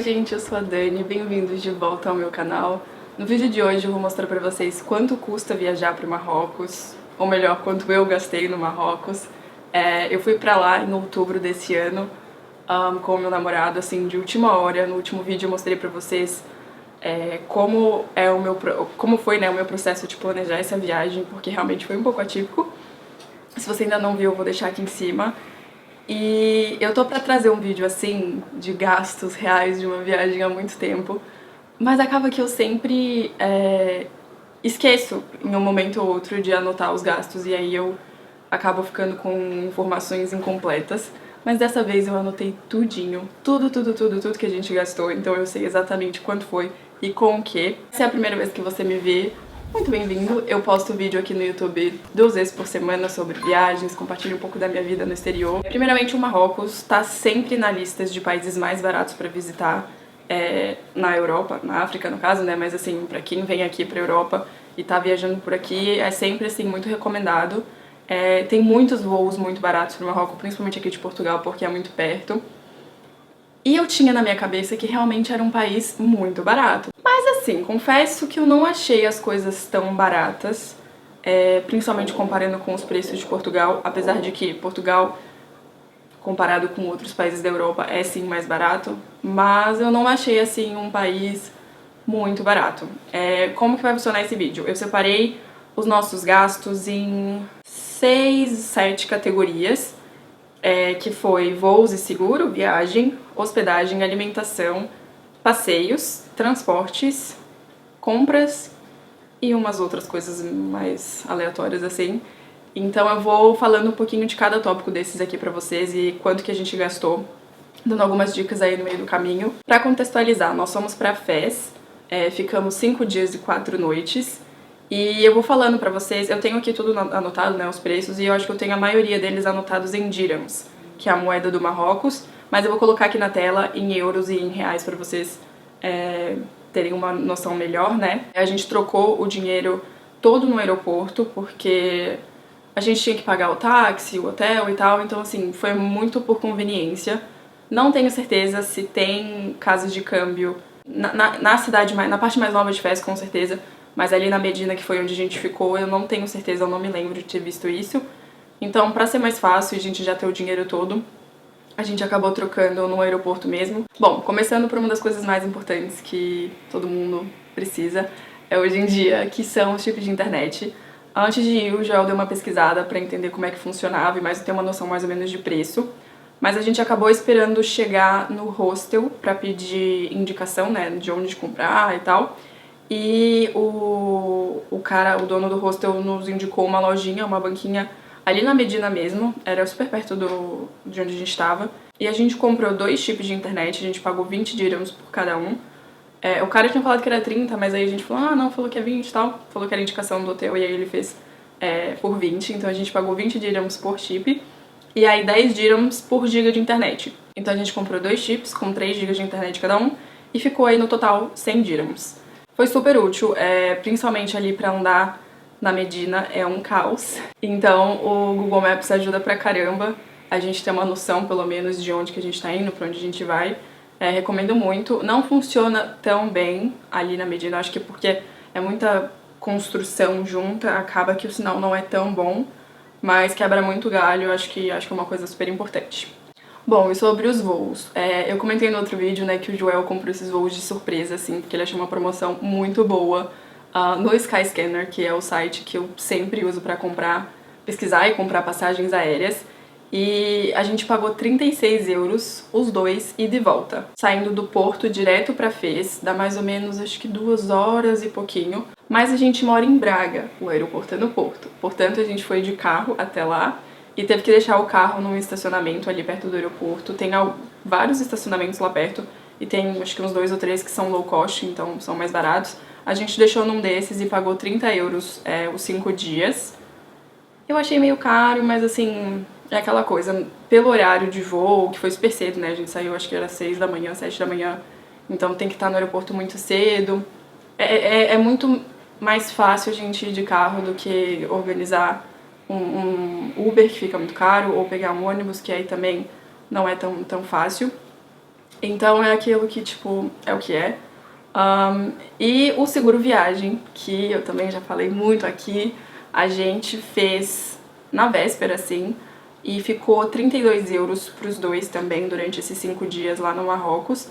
gente, eu sou a Dani, bem-vindos de volta ao meu canal. No vídeo de hoje eu vou mostrar pra vocês quanto custa viajar para o Marrocos, ou melhor, quanto eu gastei no Marrocos. Eu fui pra lá em outubro desse ano com o meu namorado, assim, de última hora. No último vídeo eu mostrei pra vocês como foi, né, o meu processo de planejar essa viagem, porque realmente foi um pouco atípico. Se você ainda não viu, eu vou deixar aqui em cima. E eu tô pra trazer um vídeo assim, de gastos reais de uma viagem há muito tempo, mas acaba que eu sempre esqueço em um momento ou outro de anotar os gastos e aí eu acabo ficando com informações incompletas. Mas dessa vez eu anotei tudinho, tudo que a gente gastou, então eu sei exatamente quanto foi e com o que. Se é a primeira vez que você me vê, muito bem-vindo. Eu posto vídeo aqui no YouTube 2 vezes por semana sobre viagens, compartilho um pouco da minha vida no exterior. Primeiramente, o Marrocos tá sempre na lista de países mais baratos para visitar na Europa, na África no caso, né? Mas assim, pra quem vem aqui pra Europa e tá viajando por aqui, é sempre assim muito recomendado. Tem muitos voos muito baratos pro Marrocos, principalmente aqui de Portugal, porque é muito perto. E eu tinha na minha cabeça que realmente era um país muito barato. Mas assim, confesso que eu não achei as coisas tão baratas, principalmente comparando com os preços de Portugal, apesar de que Portugal, comparado com outros países da Europa, é sim mais barato, mas eu não achei assim um país muito barato. Como que vai funcionar esse vídeo? Eu separei os nossos gastos em 6, 7 categorias, que foi voos e seguro, viagem, hospedagem, alimentação, passeios, transportes, compras e umas outras coisas mais aleatórias assim. Então eu vou falando um pouquinho de cada tópico desses aqui pra vocês e quanto que a gente gastou, dando algumas dicas aí no meio do caminho. Pra contextualizar, nós fomos pra Fez, ficamos 5 dias e 4 noites. E eu vou falando pra vocês, eu tenho aqui tudo anotado, né, os preços, e eu acho que eu tenho a maioria deles anotados em dirhams, que é a moeda do Marrocos, mas eu vou colocar aqui na tela em euros e em reais pra vocês terem uma noção melhor, né. A gente trocou o dinheiro todo no aeroporto, porque a gente tinha que pagar o táxi, o hotel e tal, então assim, foi muito por conveniência. Não tenho certeza se tem casas de câmbio na cidade, na parte mais nova de Fez, com certeza, mas ali na Medina, que foi onde a gente ficou, eu não tenho certeza, eu não me lembro de ter visto isso. Então, pra ser mais fácil e a gente já ter o dinheiro todo, a gente acabou trocando no aeroporto mesmo. Bom, começando por uma das coisas mais importantes que todo mundo precisa hoje em dia, que são os chips de internet. Antes de ir, o Joel deu uma pesquisada pra entender como é que funcionava e mais ter uma noção mais ou menos de preço. Mas a gente acabou esperando chegar no hostel pra pedir indicação, né, de onde comprar e tal. E o dono do hostel nos indicou uma lojinha, uma banquinha ali na Medina mesmo, era super perto de onde a gente estava. E a gente comprou 2 chips de internet, a gente pagou 20 dirhams por cada um. O cara tinha falado que era 30, mas aí a gente falou, ah não, falou que é 20 e tal, falou que era indicação do hotel e aí ele fez por 20, então a gente pagou 20 dirhams por chip. E aí 10 dirhams por giga de internet. Então a gente comprou 2 chips com 3 gigas de internet cada um e ficou aí no total 100 dirhams. Foi super útil, principalmente ali pra andar na Medina, é um caos. Então o Google Maps ajuda pra caramba a gente ter uma noção, pelo menos, de onde que a gente tá indo, pra onde a gente vai. Recomendo muito. Não funciona tão bem ali na Medina, acho que porque é muita construção junta, acaba que o sinal não é tão bom, mas quebra muito galho, acho que é uma coisa super importante. Bom, e sobre os voos, eu comentei no outro vídeo, né, que o Joel comprou esses voos de surpresa, assim, porque ele achou uma promoção muito boa no Skyscanner, que é o site que eu sempre uso pra pesquisar e comprar passagens aéreas. E a gente pagou 36 euros, os dois, ida e volta. Saindo do Porto direto pra Fez, dá mais ou menos, acho que 2 horas e pouquinho. Mas a gente mora em Braga, o aeroporto é no Porto. Portanto, a gente foi de carro até lá e teve que deixar o carro num estacionamento ali perto do aeroporto. Tem vários estacionamentos lá perto e tem acho que uns 2 ou 3 que são low cost, então são mais baratos. A gente deixou num desses e pagou 30 euros os 5 dias. Eu achei meio caro, mas assim, é aquela coisa, pelo horário de voo, que foi super cedo, né? A gente saiu acho que era 6 da manhã, 7 da manhã, então tem que estar no aeroporto muito cedo. É muito mais fácil a gente ir de carro do que organizar um Uber, que fica muito caro, ou pegar um ônibus, que aí também não é tão fácil. Então é aquilo que, tipo, é o que é. E o seguro viagem, que eu também já falei muito aqui, a gente fez na véspera, assim, e ficou 32 euros pros dois também durante esses 5 dias lá no Marrocos.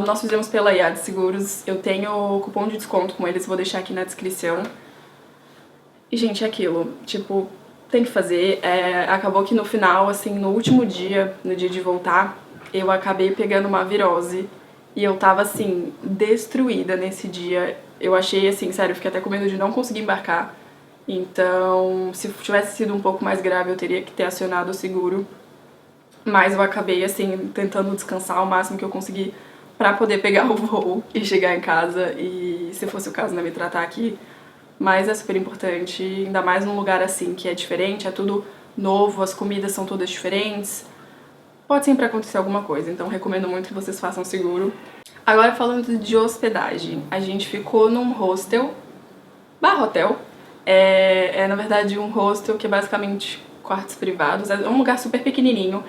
Nós fizemos pela IAD Seguros, eu tenho o cupom de desconto com eles, vou deixar aqui na descrição. E, gente, é aquilo, tipo, tem que fazer. Acabou que no final, assim, no último dia, no dia de voltar, eu acabei pegando uma virose. E eu tava, assim, destruída nesse dia. Eu achei, assim, sério, eu fiquei até com medo de não conseguir embarcar. Então, se tivesse sido um pouco mais grave, eu teria que ter acionado o seguro. Mas eu acabei, assim, tentando descansar o máximo que eu consegui pra poder pegar o voo e chegar em casa e, se fosse o caso, né, me tratar aqui. Mas é super importante, ainda mais num lugar assim que é diferente, é tudo novo, as comidas são todas diferentes. Pode sempre acontecer alguma coisa, então recomendo muito que vocês façam seguro. Agora falando de hospedagem, a gente ficou num hostel, barra hotel. Na verdade um hostel que é basicamente quartos privados, é um lugar super pequenininho.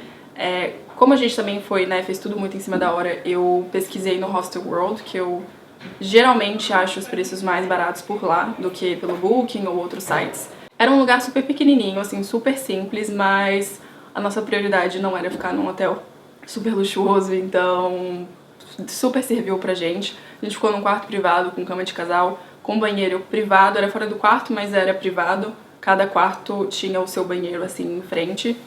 Como a gente também foi, né, fez tudo muito em cima da hora, eu pesquisei no Hostel World, que eu geralmente acho os preços mais baratos por lá do que pelo Booking ou outros sites. Era um lugar super pequenininho, assim, super simples, mas a nossa prioridade não era ficar num hotel super luxuoso, então super serviu pra gente. A gente ficou num quarto privado com cama de casal, com banheiro privado, era fora do quarto, mas era privado. Cada quarto tinha o seu banheiro, assim, em frente.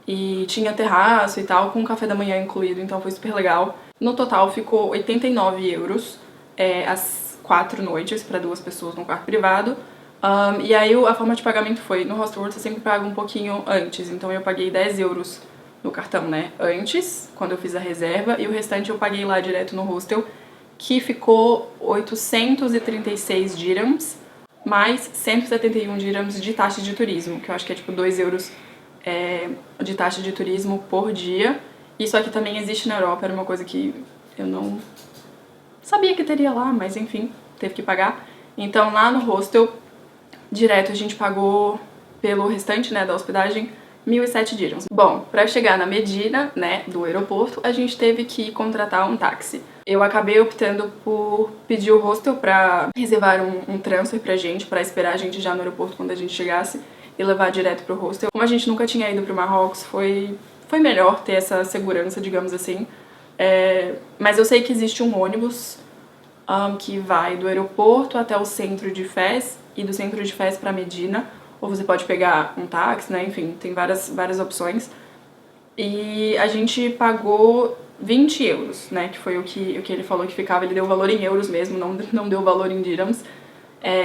E tinha terraço e tal, com café da manhã incluído, então foi super legal. No total ficou 89 euros as 4 noites para 2 pessoas num quarto privado. E aí a forma de pagamento foi, no Hostelworld você sempre paga um pouquinho antes, então eu paguei 10 euros no cartão, né, antes, quando eu fiz a reserva, e o restante eu paguei lá direto no hostel, que ficou 836 dirhams, mais 171 dirhams de taxa de turismo, que eu acho que é tipo 2 euros de taxa de turismo por dia. Isso aqui também existe na Europa, era uma coisa que eu não sabia que teria lá, mas enfim, teve que pagar. Então lá no hostel, direto a gente pagou pelo restante, né, da hospedagem, 1.007 dirhams. Bom, pra chegar na Medina, né, do aeroporto, a gente teve que contratar um táxi. Eu acabei optando por pedir o hostel pra reservar um transfer pra gente, pra esperar a gente já no aeroporto quando a gente chegasse e levar direto pro hostel. Como a gente nunca tinha ido pro Marrocos, foi melhor ter essa segurança, digamos assim. Mas eu sei que existe um ônibus que vai do aeroporto até o centro de Fez e do centro de Fez pra Medina, ou você pode pegar um táxi, né? Enfim, tem várias opções. E a gente pagou 20 euros, né? Que foi o que ele falou que ficava. Ele deu o valor em euros mesmo, não deu o valor em dirhams.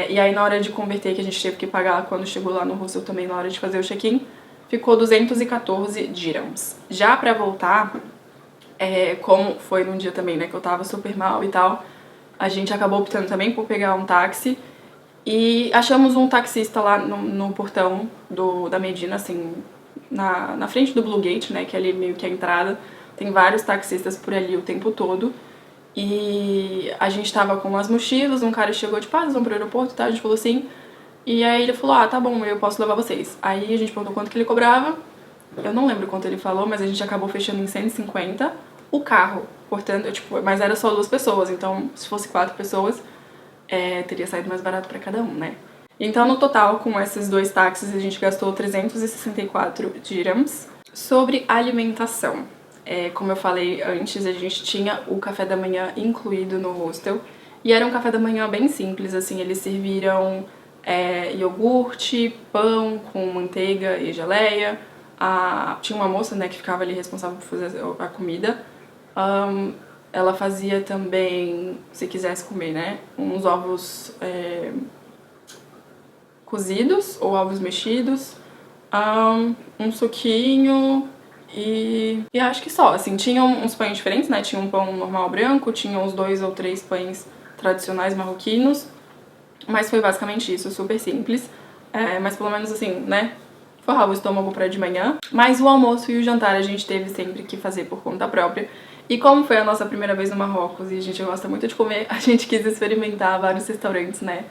E aí na hora de converter, que a gente teve que pagar quando chegou lá no hostel também, na hora de fazer o check-in, ficou 214 dirhams. Já pra voltar, como foi num dia também, né, que eu tava super mal e tal, a gente acabou optando também por pegar um táxi e achamos um taxista lá no portão da Medina, assim, na frente do Blue Gate, né, que é ali meio que a entrada. Tem vários taxistas por ali o tempo todo. E a gente tava com as mochilas, um cara chegou, tipo, vocês vão pro aeroporto e tal, a gente falou assim. E aí ele falou, tá bom, eu posso levar vocês. Aí a gente perguntou quanto que ele cobrava. Eu não lembro quanto ele falou, mas a gente acabou fechando em 150 o carro. Portanto, mas era só 2 pessoas, então se fosse 4 pessoas, teria saído mais barato pra cada um, né? Então, no total, com esses 2 táxis, a gente gastou 364 dirhams. Sobre alimentação, como eu falei antes, a gente tinha o café da manhã incluído no hostel. E era um café da manhã bem simples, assim, eles serviram iogurte, pão com manteiga e geleia. Tinha uma moça, né, que ficava ali responsável por fazer a comida. Ela fazia também, se quisesse comer, né, uns ovos cozidos ou ovos mexidos, um suquinho e acho que só, assim, tinha uns pães diferentes, né, tinha um pão normal branco, tinha uns 2 ou 3 pães tradicionais marroquinos, mas foi basicamente isso, super simples, mas pelo menos assim, né, forrava o estômago pra de manhã. Mas o almoço e o jantar a gente teve sempre que fazer por conta própria. E como foi a nossa primeira vez no Marrocos e a gente gosta muito de comer, a gente quis experimentar vários restaurantes, né?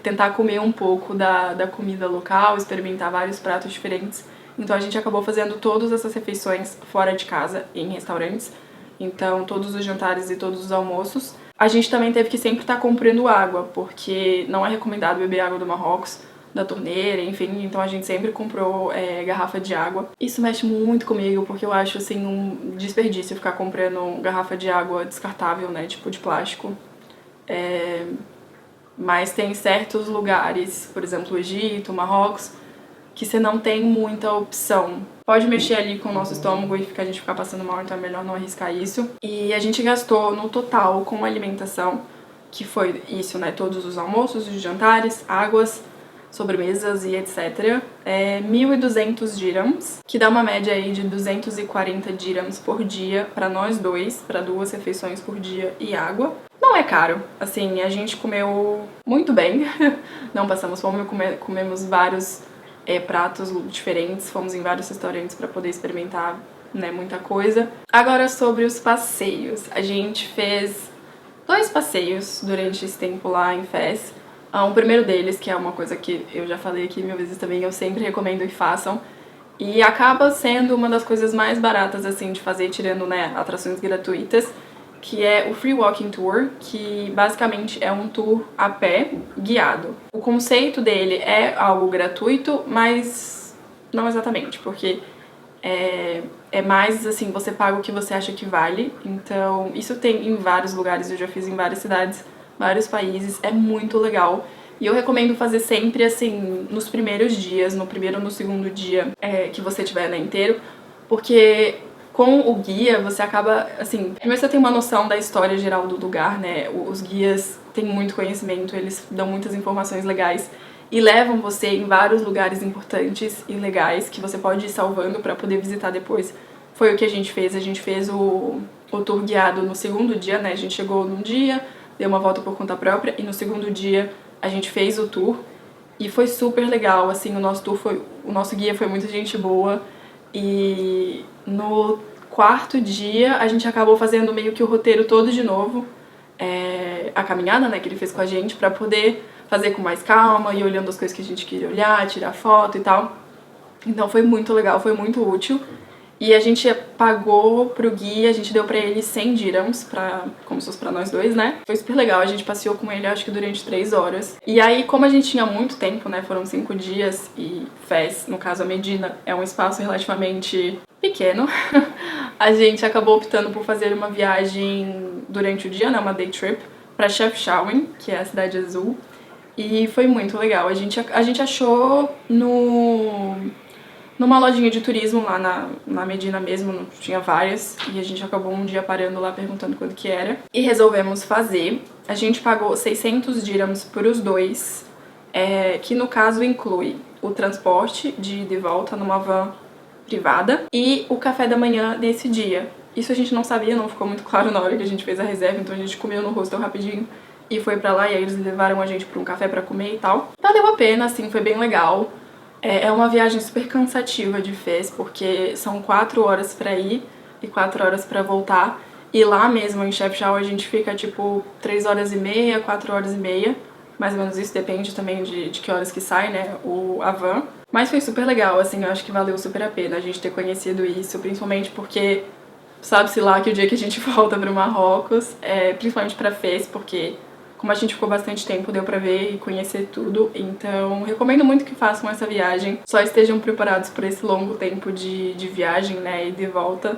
Tentar comer um pouco da comida local, experimentar vários pratos diferentes. Então a gente acabou fazendo todas essas refeições fora de casa, em restaurantes. então todos os jantares e todos os almoços. A gente também teve que sempre estar comprando água, porque não é recomendado beber água do Marrocos, da torneira, enfim, então a gente sempre comprou garrafa de água. Isso mexe muito comigo, porque eu acho, assim, um desperdício ficar comprando garrafa de água descartável, né, tipo de plástico. Mas tem certos lugares, por exemplo, o Egito, o Marrocos, que você não tem muita opção. Pode mexer ali com o nosso estômago e a gente ficar passando mal, então é melhor não arriscar isso. E a gente gastou no total com alimentação, que foi isso, né, todos os almoços, os jantares, águas, sobremesas e etc. 1.200 dirhams, que dá uma média aí de 240 dirhams por dia pra nós dois, pra 2 refeições por dia e água. Não é caro, assim, a gente comeu muito bem, não passamos fome, comemos vários pratos diferentes, fomos em vários restaurantes pra poder experimentar, né, muita coisa. Agora sobre os passeios, a gente fez 2 passeios durante esse tempo lá em Fez. O primeiro deles, que é uma coisa que eu já falei aqui mil vezes também, eu sempre recomendo que façam, e acaba sendo uma das coisas mais baratas, assim, de fazer, tirando, né, atrações gratuitas, que é o Free Walking Tour, que basicamente é um tour a pé guiado. O conceito dele é algo gratuito, mas não exatamente, porque é mais, assim, você paga o que você acha que vale. Então, isso tem em vários lugares, eu já fiz em várias cidades, vários países, é muito legal. E eu recomendo fazer sempre, assim, nos primeiros dias, no primeiro ou no segundo dia que você tiver, né, inteiro, porque com o guia você acaba, assim, primeiro você tem uma noção da história geral do lugar, né, os guias têm muito conhecimento, eles dão muitas informações legais e levam você em vários lugares importantes e legais que você pode ir salvando pra poder visitar depois. Foi o que a gente fez o tour guiado no segundo dia, né, a gente chegou num dia, deu uma volta por conta própria e no segundo dia a gente fez o tour e foi super legal, assim, o nosso guia foi muita gente boa e no quarto dia a gente acabou fazendo meio que o roteiro todo de novo, a caminhada, né, que ele fez com a gente pra poder fazer com mais calma e olhando as coisas que a gente queria olhar, tirar foto e tal. Então foi muito legal, foi muito útil. E a gente pagou pro guia, a gente deu pra ele 100 dirhams, como se fosse pra nós dois, né? Foi super legal, a gente passeou com ele acho que durante 3 horas. E aí, como a gente tinha muito tempo, né, foram 5 dias, e Fez, no caso a Medina, é um espaço relativamente pequeno, a gente acabou optando por fazer uma viagem durante o dia, né, uma day trip, pra Chefchaouen, que é a cidade azul. E foi muito legal, a gente achou numa lojinha de turismo lá na Medina mesmo, tinha várias, e a gente acabou um dia parando lá perguntando quanto que era. E resolvemos fazer. A gente pagou 600 dirhams por os dois, que no caso inclui o transporte de ida e volta numa van privada e o café da manhã nesse dia. Isso a gente não sabia, não ficou muito claro na hora que a gente fez a reserva, então a gente comeu no hostel rapidinho e foi pra lá, e aí eles levaram a gente pra um café pra comer e tal. Valeu a pena, assim, foi bem legal. É uma viagem super cansativa de Fez, porque são 4 horas pra ir e 4 horas pra voltar. E lá mesmo em Chefchaouen a gente fica tipo 3 horas e meia, 4 horas e meia. Mais ou menos isso, depende também de que horas que sai, né, a van. Mas foi super legal, assim, eu acho que valeu super a pena a gente ter conhecido isso, principalmente porque sabe-se lá que o dia que a gente volta pro Marrocos, principalmente pra Fez, porque como a gente ficou bastante tempo, deu pra ver e conhecer tudo, então recomendo muito que façam essa viagem. Só estejam preparados por esse longo tempo de viagem, né, e de volta,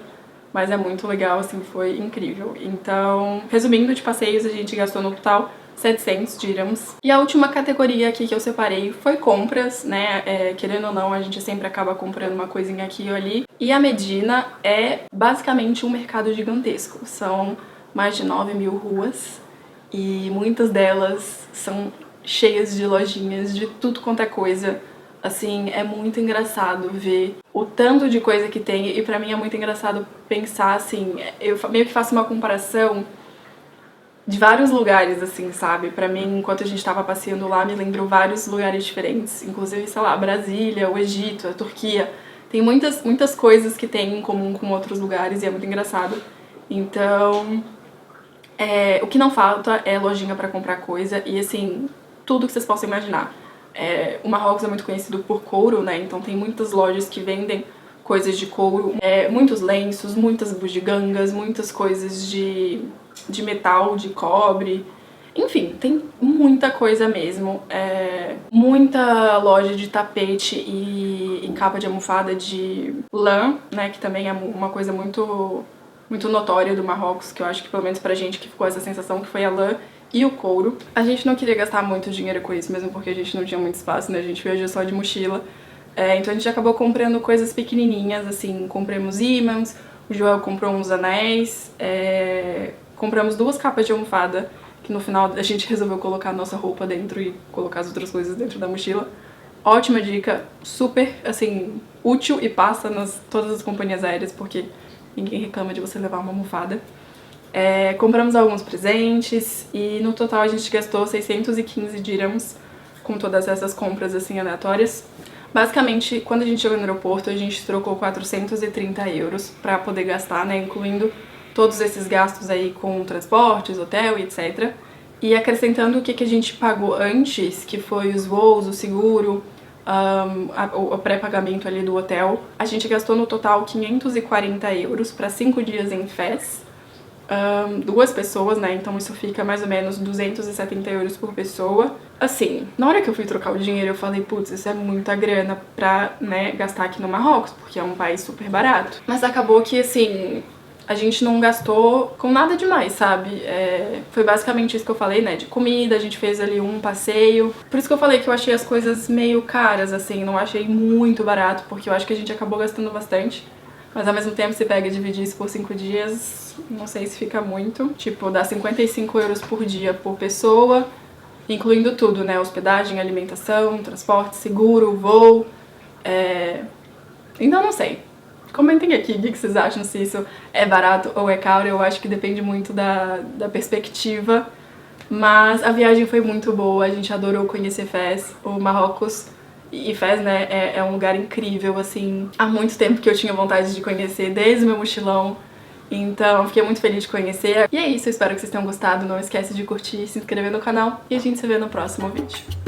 mas é muito legal, assim, foi incrível. Então, resumindo, de passeios a gente gastou no total 700 dirhams. E a última categoria aqui que eu separei foi compras, né, querendo ou não, a gente sempre acaba comprando uma coisinha aqui ou ali. E a Medina é basicamente um mercado gigantesco, são mais de 9.000 ruas, e muitas delas são cheias de lojinhas de tudo quanto é coisa. Assim, é muito engraçado ver o tanto de coisa que tem, e pra mim é muito engraçado pensar, assim, eu meio que faço uma comparação de vários lugares, assim, sabe? Pra mim, enquanto a gente tava passeando lá, me lembrou vários lugares diferentes, inclusive, sei lá, Brasília, o Egito, a Turquia. Tem muitas coisas que tem em comum com outros lugares e é muito engraçado. Então, o que não falta é lojinha pra comprar coisa e, assim, tudo que vocês possam imaginar. O Marrocos é muito conhecido por couro, né? Então tem muitas lojas que vendem coisas de couro, muitos lenços, muitas bugigangas, muitas coisas de metal, de cobre. Enfim, tem muita coisa mesmo. Muita loja de tapete e capa de almofada de lã, né, que também é uma coisa muito notória do Marrocos, que eu acho que pelo menos pra gente que ficou essa sensação que foi a lã e o couro. A gente não queria gastar muito dinheiro com isso, mesmo porque a gente não tinha muito espaço, né, a gente viajou só de mochila. Então a gente acabou comprando coisas pequenininhas, assim, compramos ímãs, o Joel comprou uns anéis, compramos 2 capas de almofada, que no final a gente resolveu colocar a nossa roupa dentro e colocar as outras coisas dentro da mochila. Ótima dica, super, assim, útil e passa nas todas as companhias aéreas, porque ninguém reclama de você levar uma almofada. Compramos alguns presentes e no total a gente gastou 615 dirhams com todas essas compras, assim, aleatórias. Basicamente, quando a gente chegou no aeroporto, a gente trocou 430 euros pra poder gastar, né, incluindo todos esses gastos aí com transportes, hotel e etc. E acrescentando o que a gente pagou antes, que foi os voos, o seguro, o pré-pagamento ali do hotel, a gente gastou no total 540 euros para 5 dias em Fez. 2 pessoas, né, então isso fica mais ou menos 270 euros por pessoa. Assim, na hora que eu fui trocar o dinheiro eu falei, putz, isso é muita grana pra, né, gastar aqui no Marrocos, porque é um país super barato. Mas acabou que, assim, a gente não gastou com nada demais, sabe? Foi basicamente isso que eu falei, né, de comida, a gente fez ali um passeio. Por isso que eu falei que eu achei as coisas meio caras, assim, não achei muito barato, porque eu acho que a gente acabou gastando bastante. Mas ao mesmo tempo, se pega e divide isso por 5 dias, não sei se fica muito. Tipo, dá 55 euros por dia por pessoa, incluindo tudo, né? Hospedagem, alimentação, transporte, seguro, voo. Então não sei. Comentem aqui o que vocês acham, se isso é barato ou é caro. Eu acho que depende muito da perspectiva. Mas a viagem foi muito boa, a gente adorou conhecer Fez, o Marrocos. E Fez, né, é um lugar incrível, assim, há muito tempo que eu tinha vontade de conhecer, desde o meu mochilão. Então, fiquei muito feliz de conhecer. E é isso, eu espero que vocês tenham gostado. Não esquece de curtir, se inscrever no canal e a gente se vê no próximo vídeo.